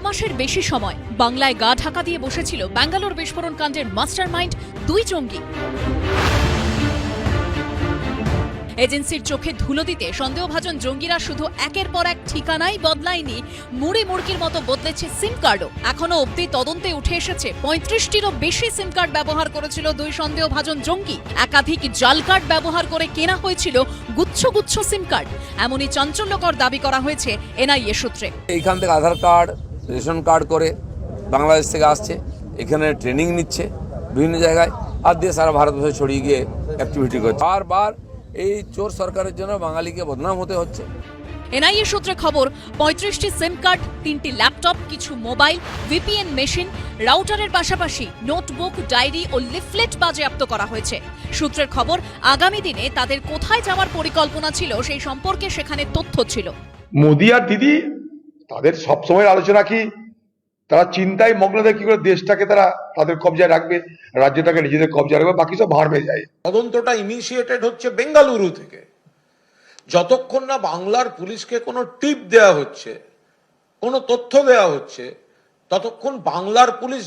মাসের বেশি সময় বাংলায় গা ঢাকা দিয়ে বসেছিল ব্যাঙ্গালোর বিস্ফোরণ কাণ্ডের মাস্টারমাইন্ড দুই জঙ্গি। এজেন্সির চোখে ধুলো দিতে সন্দেহভাজন জঙ্গিরা শুধু একের পর এক ঠিকানাই বদলায়নি, মুড়ি মুড়কির মতো বদলেছে সিম কার্ডও। এখনো অবধি তদন্তে উঠে এসেছে 35টিরও বেশি সিম কার্ড ব্যবহার করেছিল দুই সন্দেহভাজন জঙ্গি। একাধিক জাল কার্ড ব্যবহার করে কেনা হয়েছিল গুচ্ছ গুচ্ছ সিম কার্ড। এমনই চাঞ্চল্যকর দাবি করা হয়েছে এনআইএ সূত্রে। এইখান থেকে আধার কার্ড, রেশন কার্ড করে বাংলাদেশ থেকে আসছে, এখানে ট্রেনিং নিচ্ছে বিভিন্ন জায়গায়, আর দিয়ে সারা ভারতবর্ষে ছড়িয়ে গিয়ে অ্যাক্টিভিটি করছে। বারবার এই চোর সরকারের জন্য বাঙালিকে বদনাম হতে হচ্ছে। এনআইএ সূত্রে খবর, 35টি সিম কার্ড, 3টি ল্যাপটপ, কিছু মোবাইল, ভিপিএন মেশিন, রাউটারের পাশাপাশি নোটবুক, ডায়েরি ও লিফলেট বাজেয়াপ্ত করা হয়েছে। সূত্রের খবর, আগামী দিনে তাদের কোথায় যাওয়ার পরিকল্পনা ছিল সেই সম্পর্কে সেখানে তথ্য ছিল। মোদি আর দিদি তাদের সবসময় আলোচনা কি, তারা চিন্তায় মগ্ন থাকে কি করে দেশটাকে তারা তাদের কবজায় রাখবে, রাজ্যটাকে নিজেদের কবজায় রাখবে, বাকি সব ভাড় হয়ে যায়। তদন্তটা ইনিশিয়েটেড হচ্ছে বেঙ্গালুরু থেকে। যতক্ষণ না বাংলার পুলিশকে কোনো টিপ দেয়া হচ্ছে, কোনো তথ্য দেয়া হচ্ছে, ততক্ষণ বাংলার পুলিশ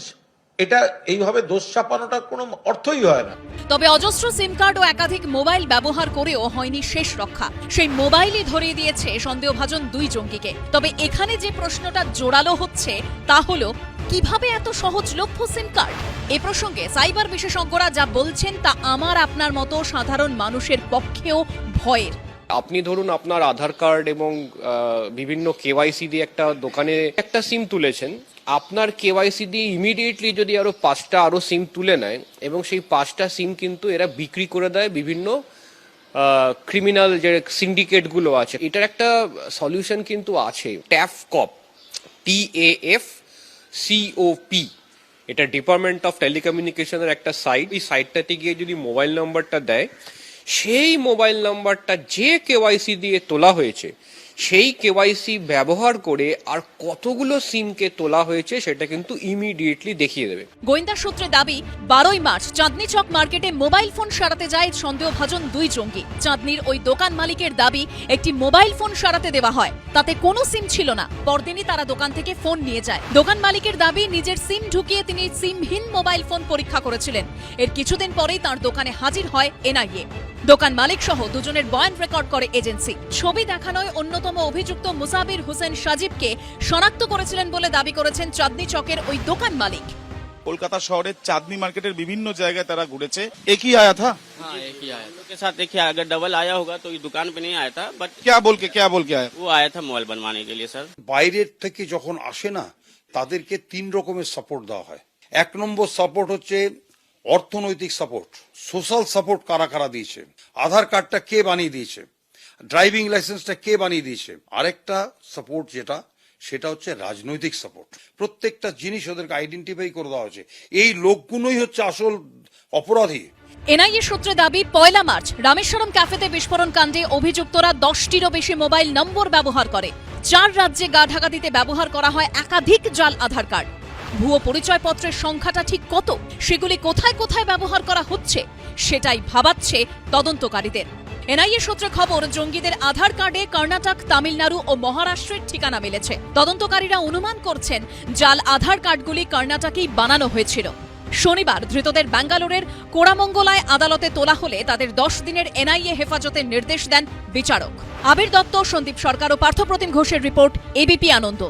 এটা এইভাবে দোষ চাপানোটা কোনো অর্থই হয় না। তবে অজস্র সিম কার্ড ও একাধিক মোবাইল ব্যবহার করেও হয়নি শেষ রক্ষা। সেই মোবাইলই ধরিয়ে দিয়েছে সন্দেহভাজন দুই জঙ্গিকে। তবে এখানে যে প্রশ্নটা জোরালো হচ্ছে তা হলো, কিভাবে এত সহজলভ্য সিম কার্ড? এ প্রসঙ্গে সাইবার বিশেষজ্ঞরা যা বলছেন তা আমার আপনার মতো সাধারণ মানুষের পক্ষেও ভয়ের। আপনি ধরুন আপনার আধার কার্ড এবং বিভিন্ন কেওয়াইসি দিয়ে একটা দোকানে একটা সিম তুলেছেন, আপনার কেওয়াইসি দিয়ে ইমিডিয়েটলি যদি আরো 5টা সিম তুলে নেয় এবং সেই 5টা সিম কিন্তু এরা বিক্রি করে দেয় বিভিন্ন ক্রিমিনাল যে সিন্ডিকেটগুলো আছে। এটার একটা সলিউশন কিন্তু আছে, ট্যাফকপ, TAFCOP। এটা ডিপার্টমেন্ট অফ টেলিকমিউনিকেশনের একটা সাইট। এই সাইটটাতে গিয়ে যদি মোবাইল নাম্বারটা দেয়, সেই মোবাইল নাম্বারটা যে কেওয়াইসি দিয়ে তোলা হয়েছে সেই কেওয়াইসি ব্যবহার করে আর কতগুলো সিমকে তোলা হয়েছে সেটা কিন্তু ইমিডিয়েটলি দেখিয়ে দেবে। গোয়েন্দা সূত্রে দাবি, 12ই মার্চ চাঁদনী চক মার্কেটে মোবাইল ফোন সারাতে যায় সন্দেহভাজন দুই জঙ্গি। চাঁদনীর ওই দোকান মালিকের দাবি, একটি মোবাইল ফোন সারাতে দেওয়া হয়, তাতে কোনো সিম ছিল না। পরদিনই তারা দোকান থেকে ফোন নিয়ে যায়। দোকান মালিকের দাবি, নিজের সিম ঢুকিয়ে তিনি সিমহীন মোবাইল ফোন পরীক্ষা করেছিলেন। এর কিছুদিন পরেই তার দোকানে হাজির হয় এনআইএ। দোকান মালিক সহ দুজনের বয়ান রেকর্ড করে এজেন্সি। ছবি দেখানোয় অন্যতম অভিযুক্ত মুসাবির হোসেন সাজিবকে শনাক্ত করেছিলেন বলে দাবি করেছেন চাঁদনী চকের ওই দোকান মালিক। কলকাতা শহরের চাঁদনী মার্কেটের বিভিন্ন জায়গায় তারা ঘুরেছে। একই आया था? हाँ, एक ही आया था। उसके साथ देखिए, अगर डबल आया होगा तो ये दुकान पे नहीं आया था, बट क्या बोल के आया? वो आया था मोबाइल बनवाने के लिए सर। বাইরের থেকে যখন আসে না, তাদেরকে 3 রকমের সাপোর্ট দেওয়া হয়। 1 নম্বর সাপোর্ট হচ্ছে অর্থনৈতিক সাপোর্ট। সোশ্যাল সাপোর্ট কারা কারা দিয়েছে, আধার কার্ডটা কে বানিয়ে দিয়েছে, ড্রাইভিং লাইসেন্সটা কে বানিয়ে দিয়েছে। আরেকটা সাপোর্ট সেটা হচ্ছে রাজনৈতিক সাপোর্ট। প্রত্যেকটা জিনিস ওদেরকে আইডেন্টিফাই করে দেওয়া হয়েছে। এই লোকগুলোই হচ্ছে আসল অপরাধী। এনআইএ সূত্রে দাবি, 1 মার্চ রামেশ্বরম ক্যাফেতে বিস্ফোরণ কাণ্ডে অভিযুক্তরা 10টিরও বেশি মোবাইল নম্বর ব্যবহার করে। 4 রাজ্যে গা ঢাকা দিতে ব্যবহার করা হয় একাধিক জাল আধার কার্ড। ভুয়ো পরিচয়পত্রের সংখ্যাটা ঠিক কত, সেগুলি কোথায় কোথায় ব্যবহার করা হচ্ছে, সেটাই ভাবাচ্ছে তদন্তকারীদের। এনআইএ সূত্রে খবর, জঙ্গিদের আধার কার্ডে কর্ণাটক, তামিলনাড়ু ও মহারাষ্ট্রের ঠিকানা মিলেছে। তদন্তকারীরা অনুমান করছেন জাল আধার কার্ডগুলি কর্ণাটকেই বানানো হয়েছিল। শনিবার ধৃতদের ব্যাঙ্গালোরের কোড়ামঙ্গলায় আদালতে তোলা হলে তাদের 10 দিনের এনআইএ হেফাজতের নির্দেশ দেন বিচারক। আবির দত্ত, সন্দীপ সরকার ও পার্থপ্রতিম ঘোষের রিপোর্ট, এবিপি আনন্দ।